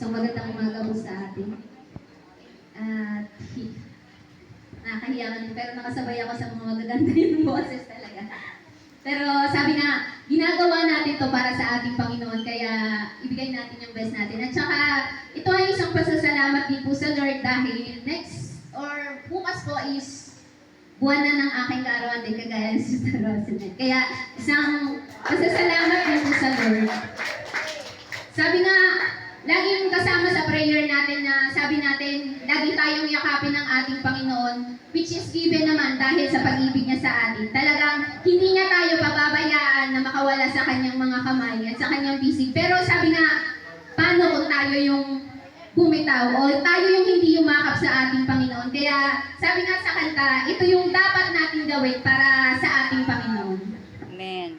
So magandang umaga po sa atin. At nakakahiya ka din, pero nakasabay ako sa mga magaganda yung boses talaga. Pero sabi nga, ginagawa natin to para sa ating Panginoon, kaya ibigay natin yung best natin. At saka, ito ay isang pasasalamat din po sa Lord dahil next or bukas po is buwan na ng aking kaarawan din, kagaya ni Sister Rosalyn. Kaya isang pasasalamat din po sa Lord. Sabi nga, laging kasama sa prayer natin na sabi natin, lagi tayong yakapin ng ating Panginoon, which is given naman dahil sa pag-ibig niya sa atin. Talagang hindi niya tayo pababayaan na makawala sa kanyang mga kamay at sa kanyang bisig. Pero sabi nga, paano kung tayo yung bumitaw o tayo yung hindi yumakap sa ating Panginoon? Kaya sabi nga sa kanta, ito yung dapat nating gawin para sa ating Panginoon. Amen.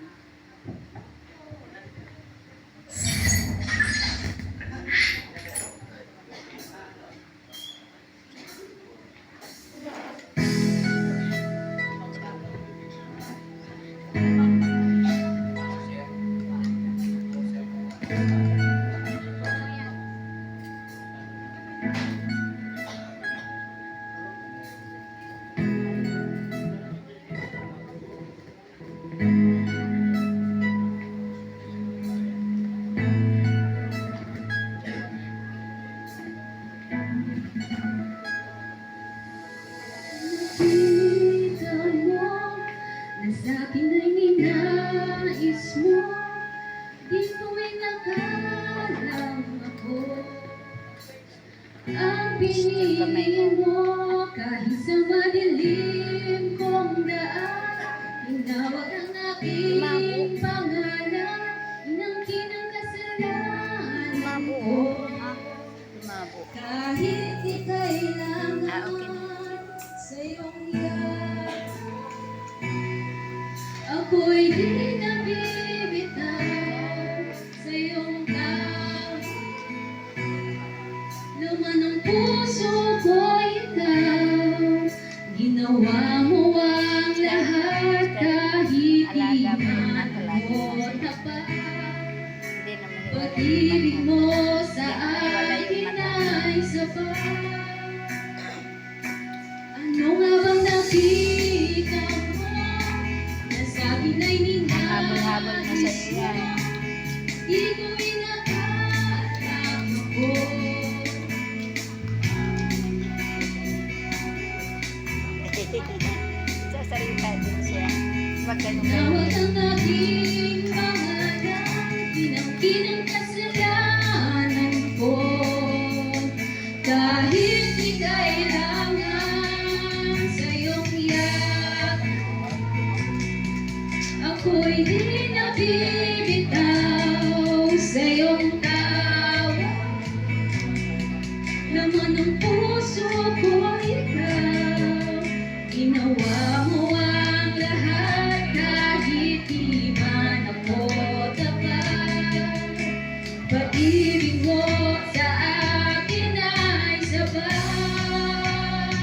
Kita mo na sa akin ay ninais mo, di ko'y nakalang ako. Ang pinili mo kahit sa madilim kong daan, tinawag ang aking pangalan, inangkin ang kasalanan ko. Kahit di kailangan sa iyong iyak, ako'y di nabibitaw sa iyong tawag. Laman ng puso ko ikaw, ginawa mo ang lahat kahit di man ako tapat. Pag-ibig mo sa akin ay sapat. Ano nga bang nakita mo na sa akin ay ninais mo? Di ko inakalang ako. Sasalita din siya. Wag ganun Tinawag ganun. ang aking pangalan, inangkin ang kasalanan ko. Kahit di kailangan sa iyong iyak, ako'y di nabibitaw sa iyong tawag. Laman ng puso ko ikaw, ginawa mo ang lahat kahit di man ako tapat. Pag-ibig mo sa akin ay sapat.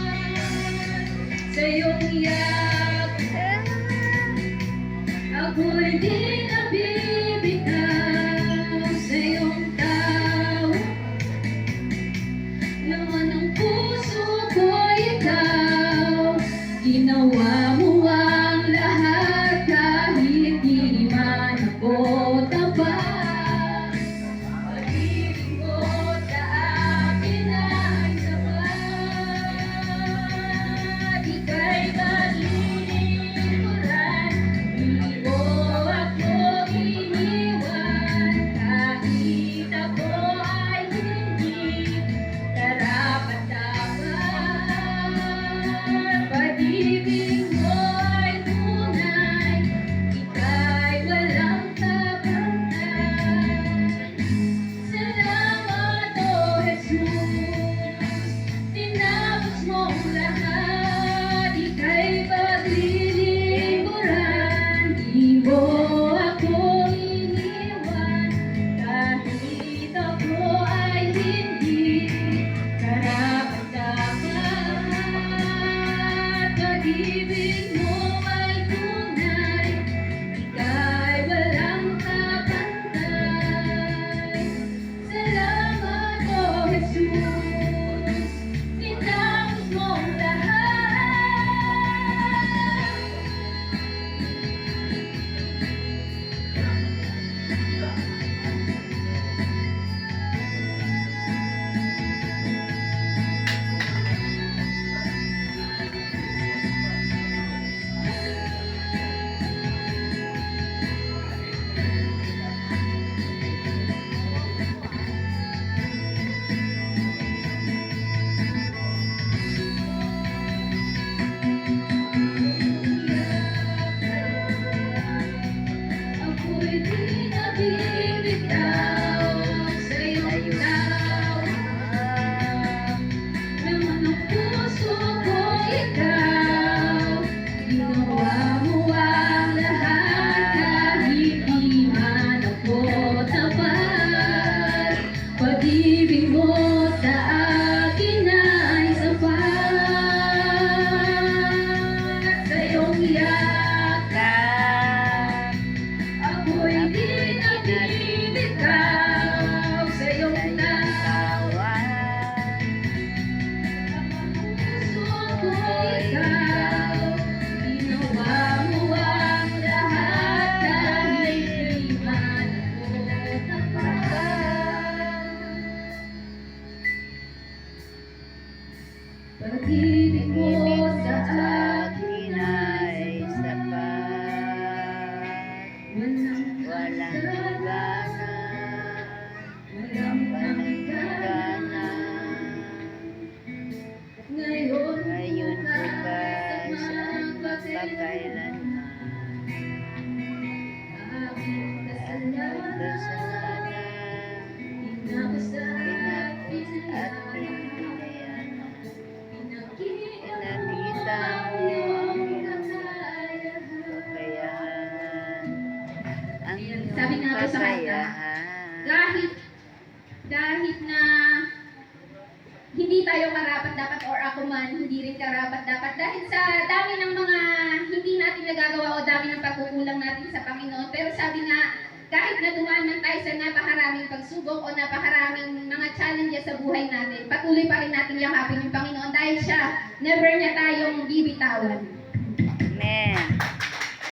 Sa iyong iyak, ako'y di nabibitaw sa iyong tawag. Laman ng puso ko ikaw, ginawa mo ang lahat kahit di man ako tapat. Pag-ibig mo sa akin ay sapat. Ika'y malilikuran, hindi mo Pag-ibig mo Ibig sa sa akin akin ay sapat. walang Walang gana, walang gana. Ngayon Ngayon bukas bukas at magpakailanman. Aking kasalanan Kasalanan, Tinapos tinapos at pinayanan. Pinakita mo ang iyong kakayahan, ang iyong Sabi nga po sa kanta, kakayahan. kahit na hindi tayo karapat dapat or ako man hindi rin karapat dapat dahil sa dami ng mga hindi natin nagagawa o dami ng pagkukulang natin sa Panginoon. Pero sabi nga, kahit na dumaan man tayo sa napakaraming pagsubok o napakaraming mga challenges sa buhay natin, patuloy pa rin natin yakapin yung Panginoon dahil siya never niya tayong bibitawan. Amen.